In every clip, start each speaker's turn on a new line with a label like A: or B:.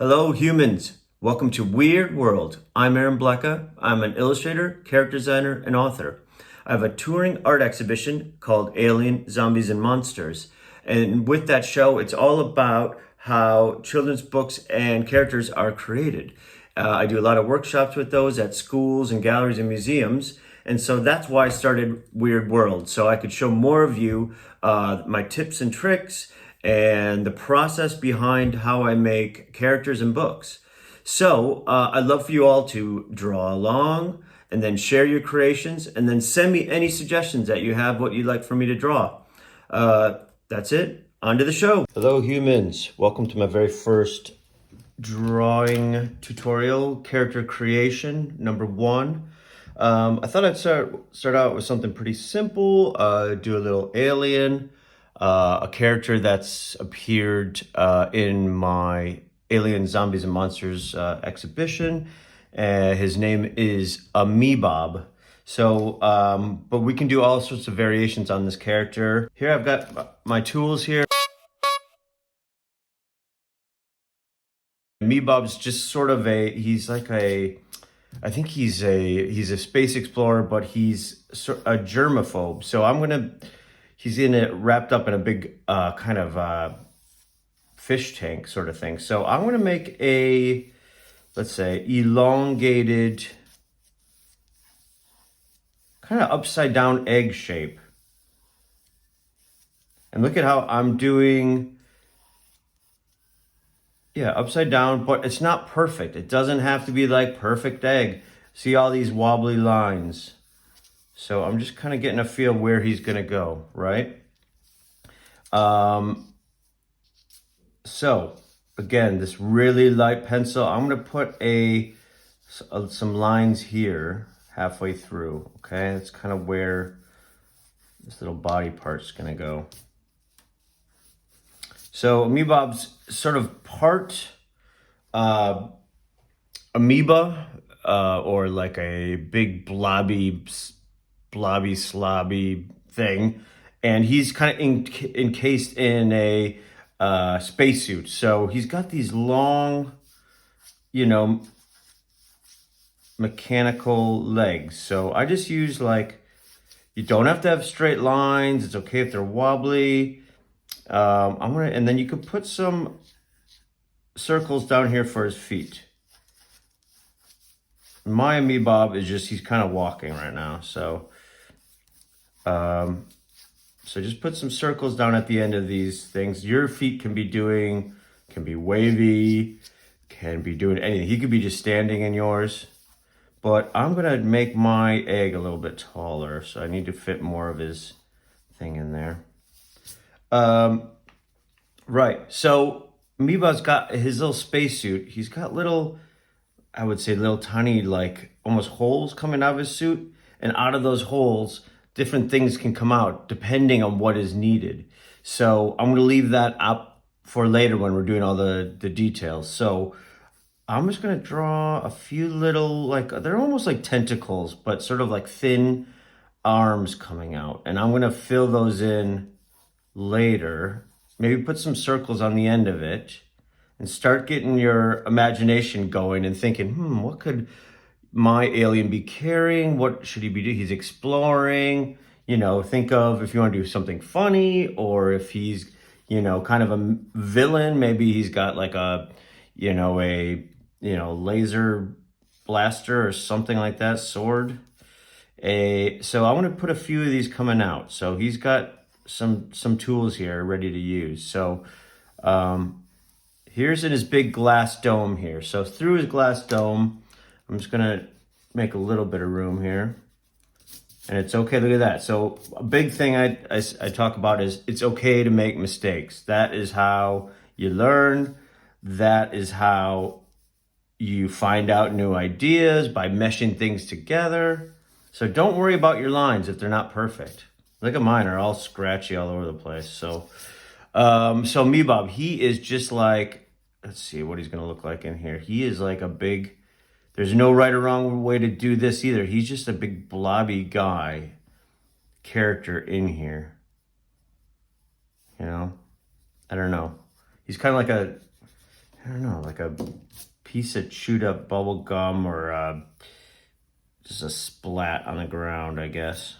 A: Hello humans, welcome to Weird World. I'm Aaron Blecha. I'm an illustrator, character designer, and author. I have a touring art exhibition called Alien, Zombies, and Monsters. And with that show, it's all about how children's books and characters are created. I do a lot of workshops with those at schools and galleries and museums. And so that's why I started Weird World, so I could show more of you my tips and tricks and the process behind how I make characters and books. So I'd love for you all to draw along and then share your creations and then send me any suggestions that you have, what you'd like for me to draw. That's it. On to the show. Hello humans. Welcome to my very first drawing tutorial, character creation, number 1. I thought I'd start out with something pretty simple, do a little alien, a character that's appeared in my Alien, Zombies, and Monsters exhibition. His name is Amoebob. So, but we can do all sorts of variations on this character. Here I've got my tools here. Amoebob's just sort of he's like I think he's a space explorer, but he's a germaphobe. So he's wrapped up in a big kind of fish tank sort of thing. So I'm gonna make a, let's say, elongated, kind of upside down egg shape. And look at how I'm doing, yeah, upside down, but it's not perfect. It doesn't have to be like perfect egg. See all these wobbly lines. So I'm just kind of getting a feel where he's gonna go, right? So again, this really light pencil, I'm gonna put some lines here halfway through, okay? That's kind of where this little body part's gonna go. So Amoebob's sort of part amoeba, or like a big blobby slobby thing, and he's kind of encased in a spacesuit. So he's got these long, mechanical legs. So I just use you don't have to have straight lines. It's okay if they're wobbly. And then you could put some circles down here for his feet. My Amoebob is he's kind of walking right now. So, so just put some circles down at the end of these things. Your feet can be wavy, can be doing anything. He could be just standing in yours. But I'm gonna make my egg a little bit taller, so I need to fit more of his thing in there. Right, so Amoebob's got his little spacesuit. He's got little, I would say little tiny, like almost holes coming out of his suit. And out of those holes, different things can come out depending on what is needed. So I'm gonna leave that up for later when we're doing all the details. So I'm just gonna draw a few little, they're almost like tentacles, but sort of like thin arms coming out. And I'm gonna fill those in later. Maybe put some circles on the end of it and start getting your imagination going and thinking, what could my alien be carrying? What should he be doing? He's exploring, think of if you want to do something funny, or if he's, kind of a villain, maybe he's got like a laser blaster or something like that, sword. So I want to put a few of these coming out. So he's got some tools here ready to use. So here's in his big glass dome here. So through his glass dome, I'm just gonna make a little bit of room here. And it's okay, look at that. So a big thing I talk about is it's okay to make mistakes. That is how you learn. That is how you find out new ideas, by meshing things together. So don't worry about your lines if they're not perfect. Look at mine, are all scratchy all over the place. So Amoebob, he is just like, let's see what he's gonna look like in here. He is like a big, there's no right or wrong way to do this either. He's just a big blobby guy character in here. I don't know. He's kind of like I don't know, like a piece of chewed up bubble gum or just a splat on the ground, I guess.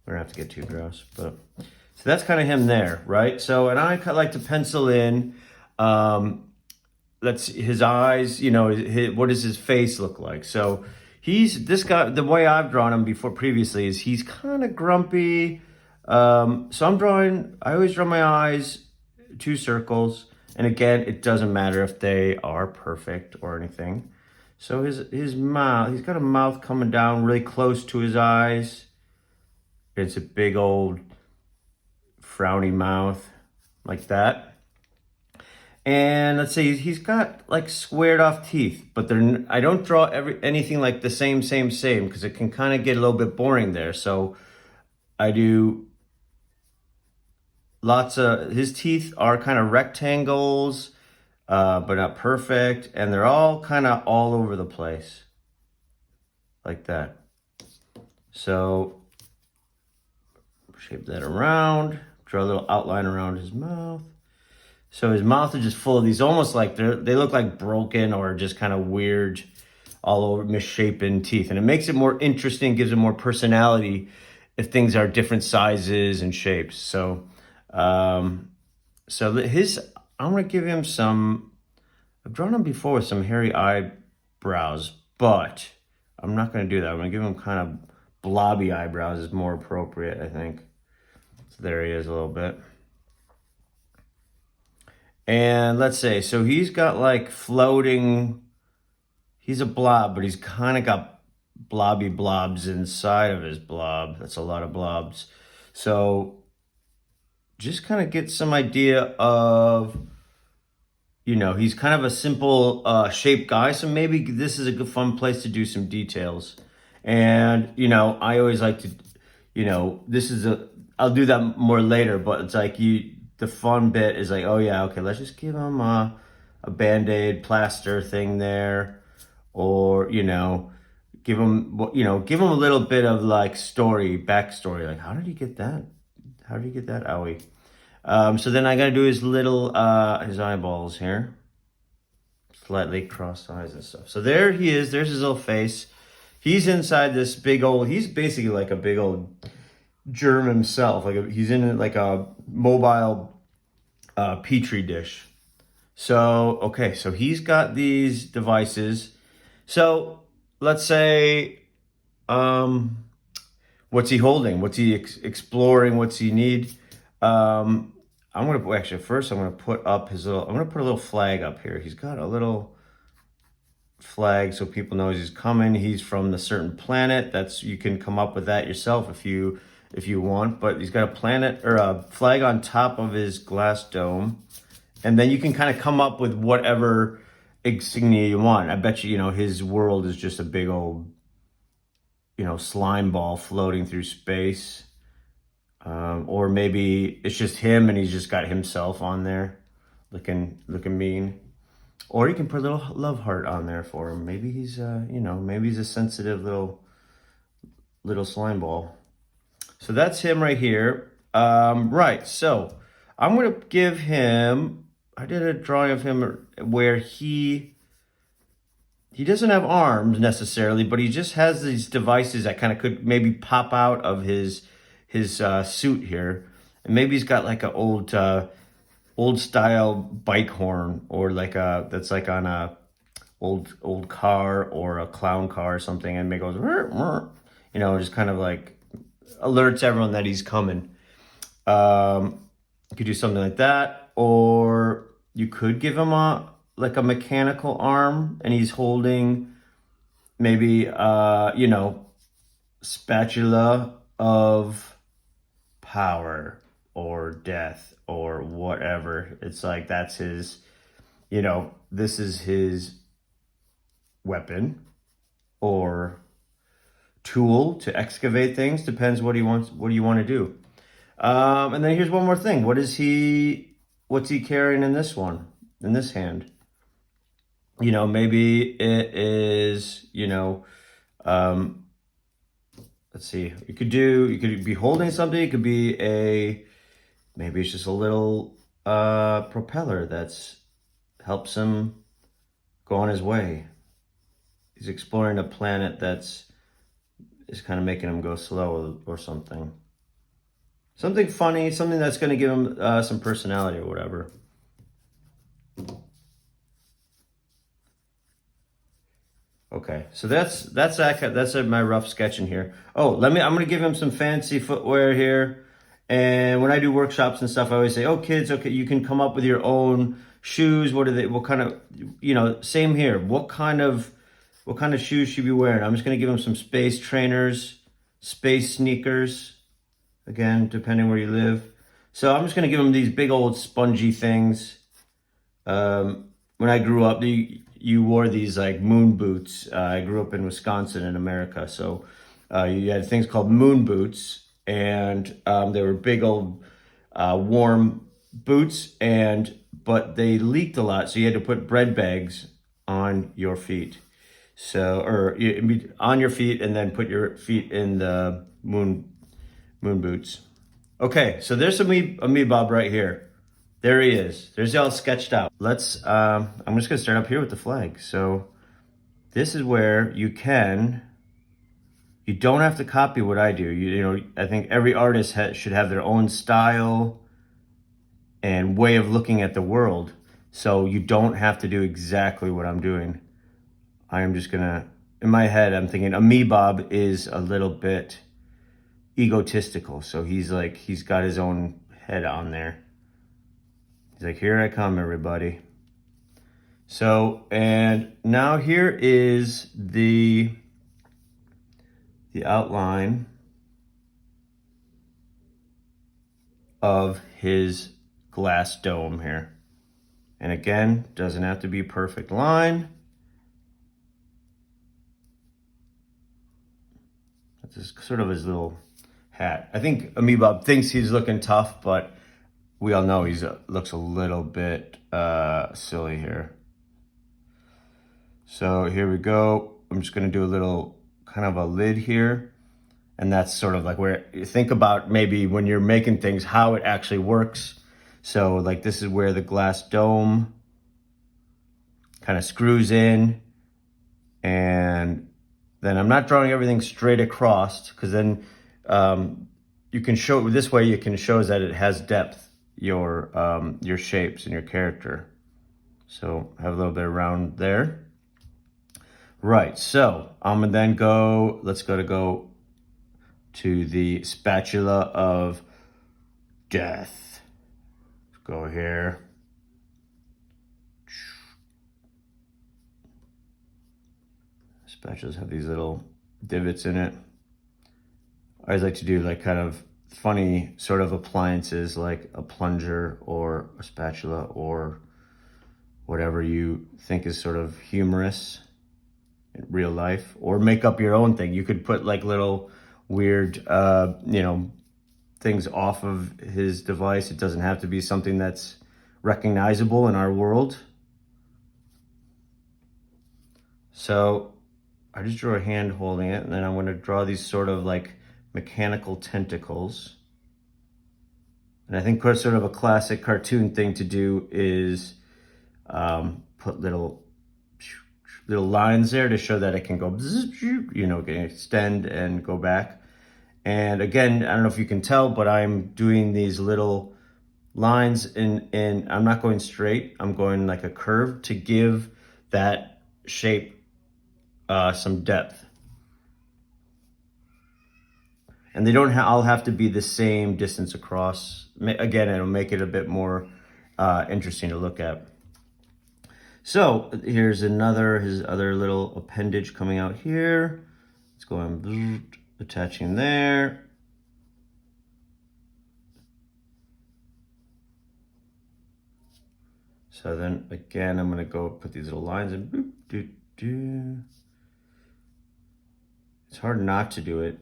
A: We don't have to get too gross, but so that's kind of him there, right? So, and I like to pencil in, that's his eyes, you know, what does his face look like? So this guy, the way I've drawn him before previously is he's kind of grumpy. So I always draw my eyes, 2 circles. And again, it doesn't matter if they are perfect or anything. So his mouth, he's got a mouth coming down really close to his eyes. It's a big old frowny mouth like that. And let's see, he's got like squared off teeth, but I don't draw anything like the same, because it can kind of get a little bit boring there. So I do his teeth are kind of rectangles, but not perfect. And they're all kind of all over the place like that. So shape that around, draw a little outline around his mouth. So his mouth is just full of these, almost like they look like broken or just kind of weird, all over misshapen teeth. And it makes it more interesting, gives it more personality if things are different sizes and shapes. So, I'm gonna give him I've drawn him before with some hairy eyebrows, but I'm not gonna do that. I'm gonna give him kind of blobby eyebrows is more appropriate, I think. So there he is a little bit. And let's say, so he's got like floating, he's a blob, but he's kind of got blobby blobs inside of his blob. That's a lot of blobs. So just kind of get some idea of, you know, he's kind of a simple shaped guy. So maybe this is a good fun place to do some details. And, you know, I always like to, you know, I'll do that more later, but it's like the fun bit is like, oh yeah, okay, let's just give him a Band-Aid plaster thing there. Or, you know, give him a little bit of like backstory. Like, how did he get that? How did he get that owie? So then I gotta do his little, his eyeballs here. Slightly crossed eyes and stuff. So there he is, there's his little face. He's inside this he's basically like a big old germ himself. He's in like a mobile petri dish. So, okay, so he's got these devices. So let's say, what's he holding? What's he exploring? What's he need? I'm gonna put up I'm gonna put a little flag up here. He's got a little flag so people know he's coming. He's from the certain planet. You can come up with that yourself if you want, but he's got a planet or a flag on top of his glass dome. And then you can kind of come up with whatever insignia you want. I bet you, his world is just a big old, slime ball floating through space. Or maybe it's just him and he's just got himself on there looking mean. Or you can put a little love heart on there for him. Maybe he's, maybe he's a sensitive little slime ball. So that's him right here. Right, so I'm going to give him, I did a drawing of him where he doesn't have arms necessarily, but he just has these devices that kind of could maybe pop out of his suit here. And maybe he's got like an old style bike horn, or that's like on a old car or a clown car or something, and maybe goes, just kind of like alerts everyone that he's coming. You could do something like that, or you could give him a mechanical arm, and he's holding maybe spatula of power or death or whatever. It's like that's his, this is his weapon or tool to excavate things. Depends what he wants. What do you want to do? And then here's one more thing. What's he carrying in this hand? Maybe it is, let's see. You could be holding something. It could be maybe it's just a little propeller that's helps him go on his way. He's exploring a planet is kind of making him go slow or something. Something funny, something that's going to give him some personality or whatever. Okay, so that's my rough sketch in here. Oh, I'm gonna give him some fancy footwear here. And when I do workshops and stuff, I always say, "Oh, kids, okay, you can come up with your own shoes. What kind of, same here. What kind of shoes should you be wearing?" I'm just gonna give him some space trainers, space sneakers. Again, depending where you live. So I'm just gonna give him these big old spongy things. When I grew up, you wore these like moon boots. I grew up in Wisconsin in America, so you had things called moon boots, and they were big old warm boots, but they leaked a lot, so you had to put bread bags on your feet. On your feet, and then put your feet in the moon boots. Okay, so there's Amoebob right here. There he is. There's all sketched out. I'm just gonna start up here with the flag. So this is where you don't have to copy what I do. I think every artist should have their own style and way of looking at the world. So you don't have to do exactly what I'm doing. I am just gonna, in my head, I'm thinking Amoebob is a little bit egotistical. So he's got his own head on there. He's like, "Here I come, everybody." So, and now here is the outline of his glass dome here. And again, doesn't have to be a perfect line. That's just sort of his little hat. I think Amoebob thinks he's looking tough, but we all know he looks a little bit silly here. So here we go. I'm just gonna do a little kind of a lid here. And that's sort of like where you think about maybe when you're making things, how it actually works. So like this is where the glass dome kind of screws in. And then I'm not drawing everything straight across, because then you can show this way, you can show that it has depth, your shapes and your character. So have a little bit around there. Right, so I'm gonna then let's go to the spatula of death. Let's go here. Spatulas have these little divots in it. I always like to do like kind of funny sort of appliances, like a plunger or a spatula or whatever you think is sort of humorous in real life, or make up your own thing. You could put like little weird, things off of his device. It doesn't have to be something that's recognizable in our world. So I just drew a hand holding it, and then I'm going to draw these sort of like mechanical tentacles. And I think sort of a classic cartoon thing to do is put little lines there to show that it can go, can extend and go back. And again, I don't know if you can tell, but I'm doing these little lines and I'm not going straight. I'm going like a curve to give that shape some depth. And they don't all have to be the same distance across. Again, it'll make it a bit more interesting to look at. So here's his other little appendage coming out here. It's going attaching there. So then again, I'm gonna go put these little lines in. It's hard not to do it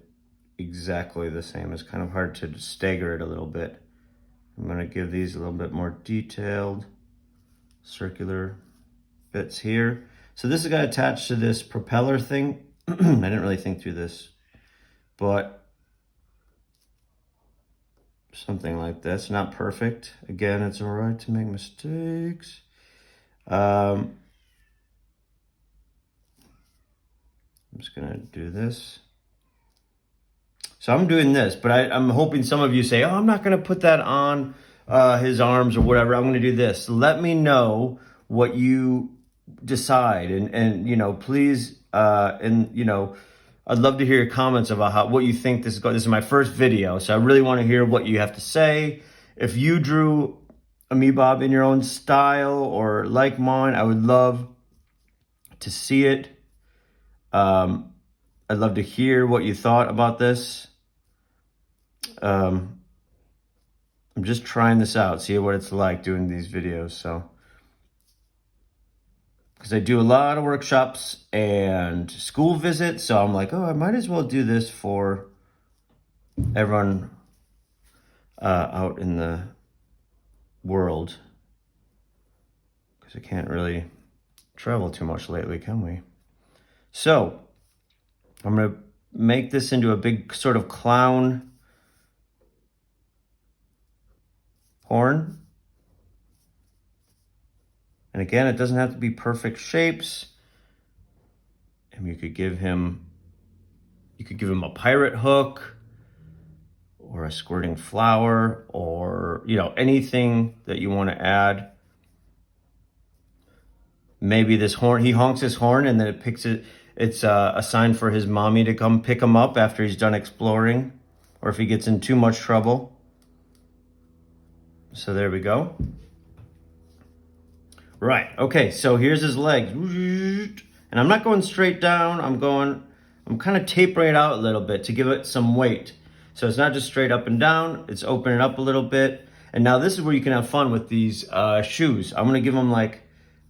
A: exactly the same. It's kind of hard to stagger it a little bit. I'm gonna give these a little bit more detailed circular bits here. So this is got attached to this propeller thing. I didn't really think through this, but something like this. Not perfect. Again, it's all right to make mistakes. I'm just gonna do this. So I'm doing this, but I'm hoping some of you say, oh, I'm not gonna put that on his arms or whatever. I'm gonna do this. Let me know what you decide, and you know, please, and you know, I'd love to hear your comments about what you think this is going. This is my first video, so I really want to hear what you have to say. If you drew Amoebob in your own style or like mine, I would love to see it. I'd love to hear what you thought about this. I'm just trying this out, see what it's like doing these videos. So, because I do a lot of workshops and school visits, so I'm like, oh, I might as well do this for everyone out in the world, because I can't really travel too much lately, can we? So I'm gonna make this into a big sort of clown horn. And again, it doesn't have to be perfect shapes. And you could give him a pirate hook or a squirting flower, or, you know, anything that you want to add. Maybe this horn, he honks his horn and then it picks it. It's a sign for his mommy to come pick him up after he's done exploring, or if he gets in too much trouble. So there we go. Right, okay, so here's his legs. And I'm not going straight down, I'm kind of tapering it out a little bit to give it some weight. So it's not just straight up and down, it's opening up a little bit. And now this is where you can have fun with these shoes. I'm gonna give them like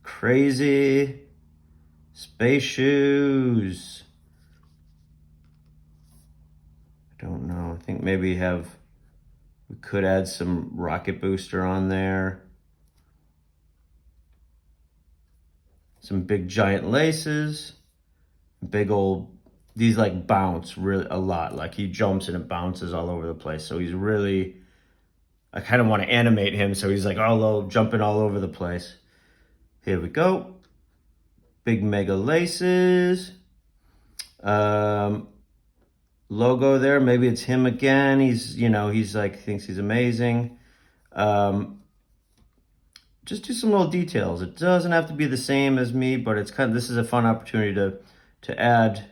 A: crazy space shoes. I don't know, I think maybe we could add some rocket booster on there. Some big giant laces, big old, these like bounce really a lot. Like he jumps and it bounces all over the place. So he's really, I kind of want to animate him. So he's like jumping all over the place. Here we go. Big mega laces. Logo there, maybe it's him again. He's, you know, he's like, thinks he's amazing. Just do some little details. It doesn't have to be the same as me, but it's this is a fun opportunity to add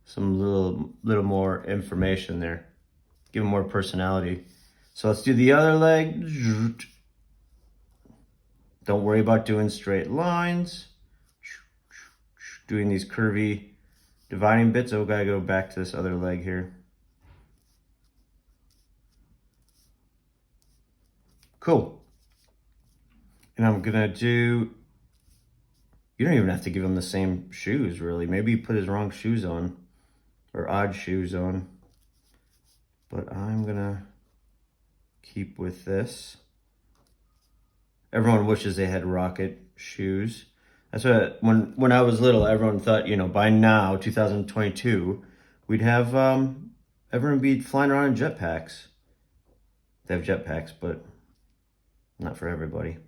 A: some little more information there. Give him more personality. So let's do the other leg. Don't worry about doing straight lines. Doing these curvy dividing bits. Oh, gotta go back to this other leg here. Cool. And I'm gonna do, you don't even have to give him the same shoes, really. Maybe he put his wrong shoes on, or odd shoes on. But I'm gonna keep with this. Everyone wishes they had rocket shoes. That's what, when I was little, everyone thought, you know, by now, 2022, we'd have, everyone be flying around in jetpacks. They have jetpacks, but not for everybody.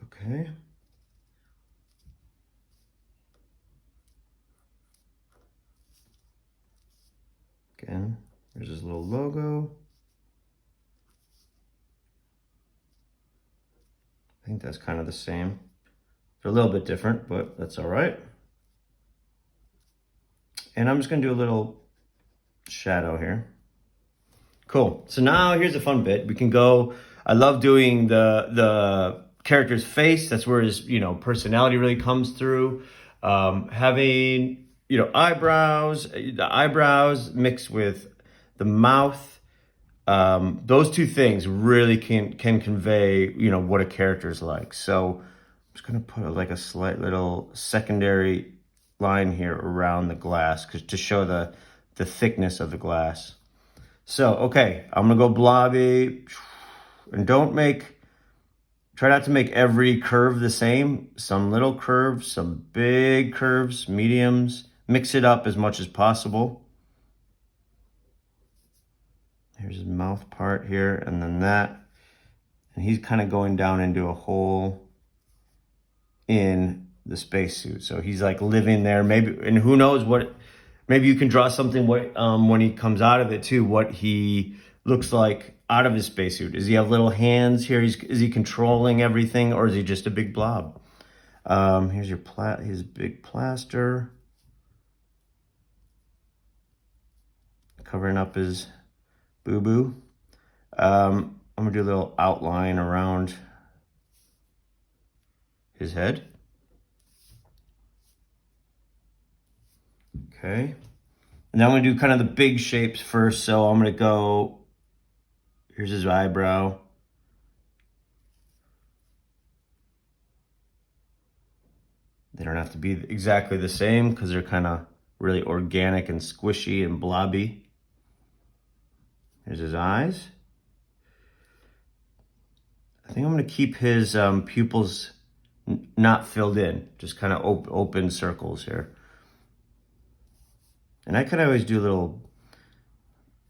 A: Okay. Again, there's his little logo. I think that's kind of the same. They're a little bit different, but that's all right. And I'm just gonna do a little shadow here. Cool. So now here's a fun bit. We can go, I love doing the character's face. That's where his, you know, personality really comes through. Having, you know, the eyebrows mixed with the mouth. Those two things really can convey, you know, what a character is like. So I'm just gonna put like a slight little secondary line here around the glass to show the thickness of the glass. So, okay, I'm gonna go blobby, and try not to make every curve the same. Some little curves, some big curves, mediums. Mix it up as much as possible. Here's his mouth part here, and then that. And he's kind of going down into a hole in the spacesuit. So he's like living there, maybe, and who knows what, maybe you can draw something what when he comes out of it too, what he looks like out of his spacesuit. Does he have little hands here? Is he controlling everything, or is he just a big blob? Here's your his big plaster. Covering up his boo-boo. I'm gonna do a little outline around his head. Okay. And then I'm gonna do kind of the big shapes first. So I'm gonna go, here's his eyebrow. They don't have to be exactly the same because they're kind of really organic and squishy and blobby. Here's his eyes. I think I'm gonna keep his pupils not filled in, just kind of open circles here. And I could always do a little,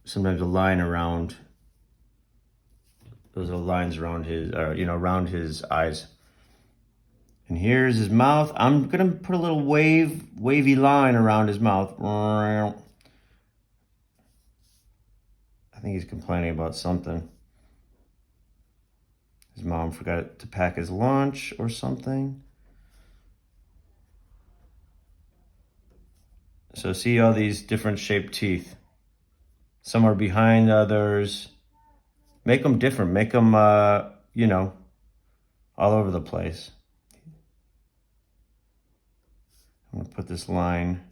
A: sometimes a line around, those are lines around his, around his eyes. And here's his mouth. I'm gonna put a little wavy line around his mouth. I think he's complaining about something. His mom forgot to pack his lunch or something. So see all these different shaped teeth. Some are behind others. Make them different. Make them, all over the place. I'm gonna put this line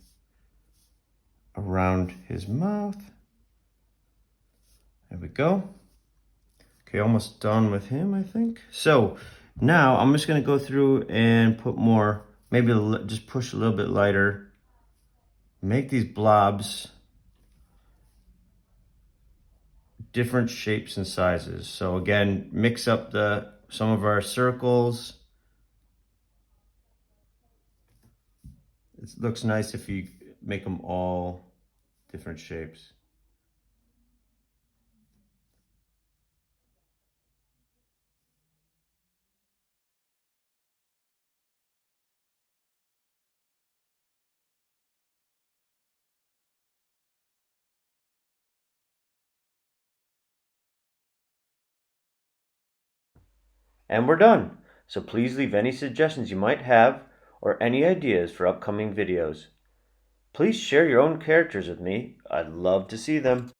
A: around his mouth. There we go. Okay, almost done with him, I think. So now I'm just gonna go through and put more, maybe just push a little bit lighter. Make these blobs different shapes and sizes. So again, mix up some of our circles. It looks nice if you make them all different shapes. And we're done. So please leave any suggestions you might have or any ideas for upcoming videos. Please share your own characters with me. I'd love to see them.